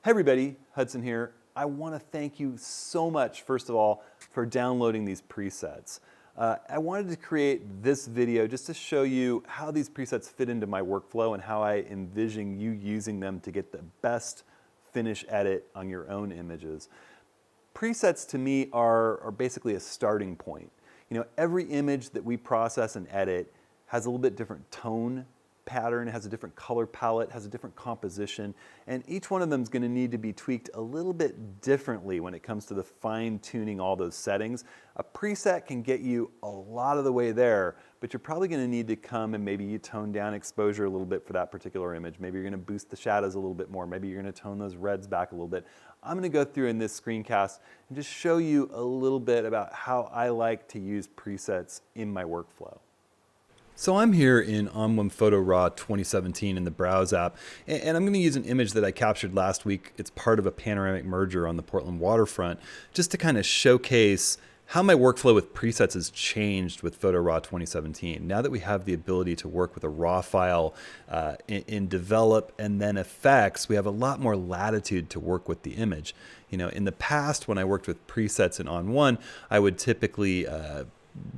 Hey everybody, Hudson here. I want to thank you so much, first of all, for downloading these presets. I wanted to create this video just to show you how these presets fit into my workflow and how I envision you using them to get the best finish edit on your own images. Presets to me are basically a starting point. You know, every image that we process and edit has a little bit different tone pattern, has a different color palette, has a different composition, and each one of them is going to need to be tweaked a little bit differently when it comes to the fine-tuning all those settings. A preset can get you a lot of the way there, but you're probably going to need to come and maybe you tone down exposure a little bit for that particular image. Maybe you're going to boost the shadows a little bit more. Maybe you're going to tone those reds back a little bit. I'm going to go through in this screencast and just show you a little bit about how I like to use presets in my workflow. So I'm here in ON1 Photo Raw 2017 in the Browse app, and I'm going to use an image that I captured last week. It's part of a panoramic merger on the Portland waterfront, just to kind of showcase how my workflow with presets has changed with Photo Raw 2017. Now that we have the ability to work with a raw file in Develop and then Effects, we have a lot more latitude to work with the image. You know, in the past, when I worked with presets in ON1, I would typically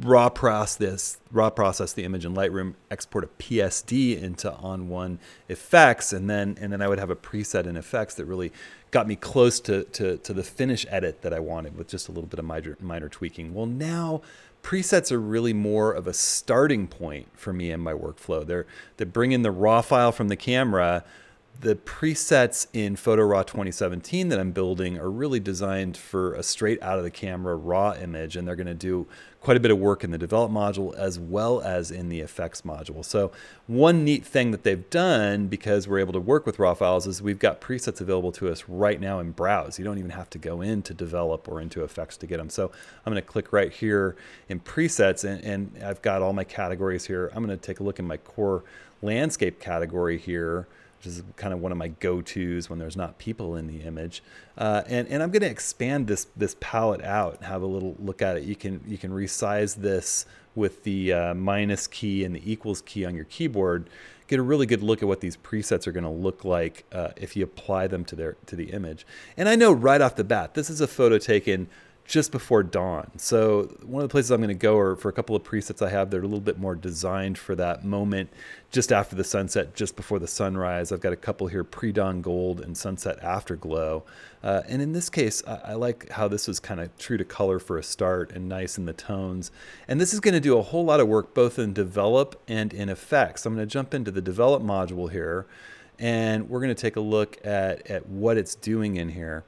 raw process the image in Lightroom, export a PSD into ON1 Effects, and then I would have a preset in Effects that really got me close to the finish edit that I wanted with just a little bit of minor tweaking. Well, now presets are really more of a starting point for me in my workflow. They bring in the raw file from the camera. The presets in Photo Raw 2017 that I'm building are really designed for a straight out of the camera raw image, and they're going to do quite a bit of work in the Develop module as well as in the Effects module. So one neat thing that they've done, because we're able to work with raw files, is we've got presets available to us right now in Browse. You don't even have to go into Develop or into Effects to get them. So I'm going to click right here in Presets, and I've got all my categories here. I'm going to take a look in my core landscape category here, which is kind of one of my go-tos when there's not people in the image. And I'm going to expand this palette out and have a little look at it. You can resize this with the minus key and the equals key on your keyboard. Get a really good look at what these presets are going to look like if you apply them to the image. And I know right off the bat, this is a photo taken just before dawn. So one of the places I'm going to go are for a couple of presets I have that are a little bit more designed for that moment just after the sunset, just before the sunrise. I've got a couple here, pre-dawn gold and sunset afterglow. And in this case, I like how this is kind of true to color for a start and nice in the tones. And this is going to do a whole lot of work both in Develop and in Effects. I'm going to jump into the Develop module here, and we're going to take a look at what it's doing in here.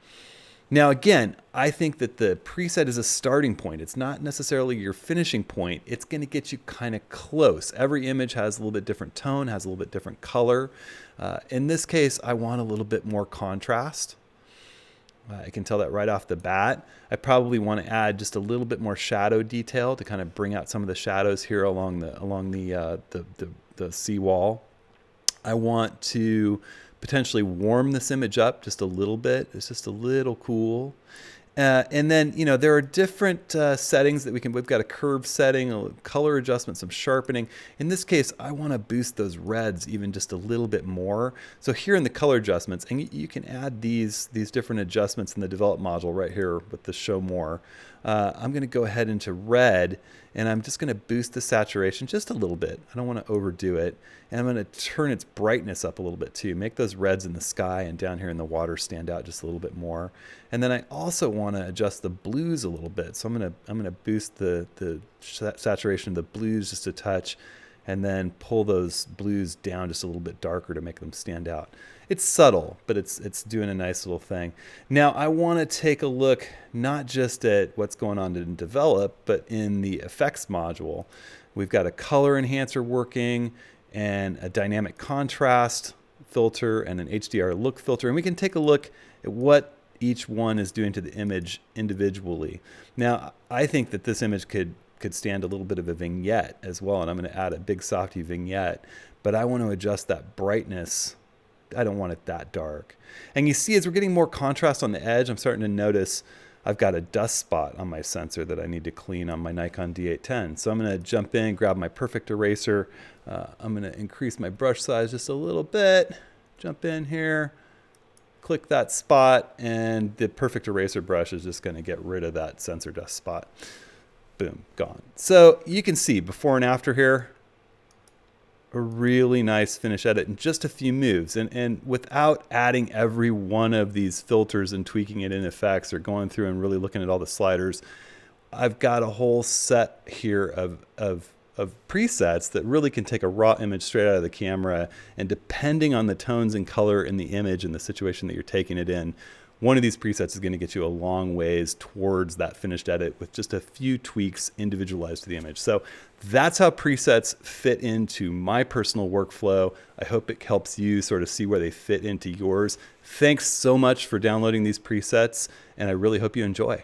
Now, again, I think that the preset is a starting point. It's not necessarily your finishing point. It's going to get you kind of close. Every image has a little bit different tone, has a little bit different color. In this case, I want a little bit more contrast. I can tell that right off the bat. I probably want to add just a little bit more shadow detail to kind of bring out some of the shadows here along the seawall. I want to potentially warm this image up just a little bit. It's just a little cool. And then, you know, there are different settings that we've got a curve setting, a color adjustment, some sharpening. In this case, I want to boost those reds even just a little bit more. So here in the color adjustments, and you can add these different adjustments in the Develop module right here with the Show More. I'm going to go ahead into red, and I'm just going to boost the saturation just a little bit. I don't want to overdo it. And I'm going to turn its brightness up a little bit too. Make those reds in the sky and down here in the water stand out just a little bit more. And then I also want to adjust the blues a little bit. So I'm going to boost the saturation of the blues just a touch, and then pull those blues down just a little bit darker to make them stand out. It's subtle, but it's doing a nice little thing. Now I want to take a look not just at what's going on in Develop, but in the Effects module. We've got a color enhancer working and a dynamic contrast filter and an HDR look filter. And we can take a look at what each one is doing to the image individually. Now, I think that this image could stand a little bit of a vignette as well, and I'm going to add a big softy vignette, but I want to adjust that brightness. I don't want it that dark. And you see, as we're getting more contrast on the edge, I'm starting to notice I've got a dust spot on my sensor that I need to clean on my Nikon D810. So I'm going to jump in, grab my perfect eraser. I'm going to increase my brush size just a little bit, jump in here, click that spot, and the Perfect Eraser brush is just going to get rid of that sensor dust spot. Boom, gone. So you can see before and after here, a really nice finish edit in just a few moves. And without adding every one of these filters and tweaking it in effects or going through and really looking at all the sliders, I've got a whole set here of presets that really can take a raw image straight out of the camera, and depending on the tones and color in the image and the situation that you're taking it in, one of these presets is going to get you a long ways towards that finished edit with just a few tweaks individualized to the image. So that's how presets fit into my personal workflow. I hope it helps you sort of see where they fit into yours. Thanks so much for downloading these presets, and I really hope you enjoy.